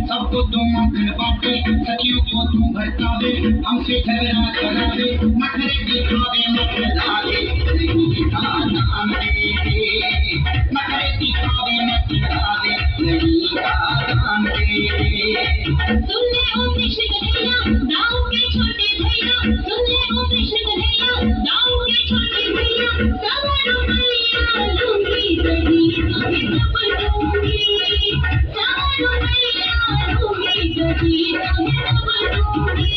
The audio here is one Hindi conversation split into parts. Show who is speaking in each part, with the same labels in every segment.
Speaker 1: सबको तुम घर बाटे, सखियों को तुम भड़कावे, हमसे झगड़ा करावे, नखरे दिखावे मत लावे, नहीं दान देवे, नखरे दिखावे मत लावे, नहीं दान देवे।
Speaker 2: सुनले ओ कृष्ण कन्हैया, गाँव के छोटे भैया, सुनले ओ कृष्ण कन्हैया, गाँव के छोटे भैया, सवारों मैया लूंगी सही तुम्हें सब दूंगी, सवारों मैया लूंगी सही तुम्हें सब दूंगी।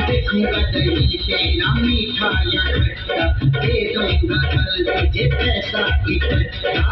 Speaker 1: देखूंगा दही तेरा मीठा या खट्टा, दे दूंगा कल तुझे पैसा इकट्ठा।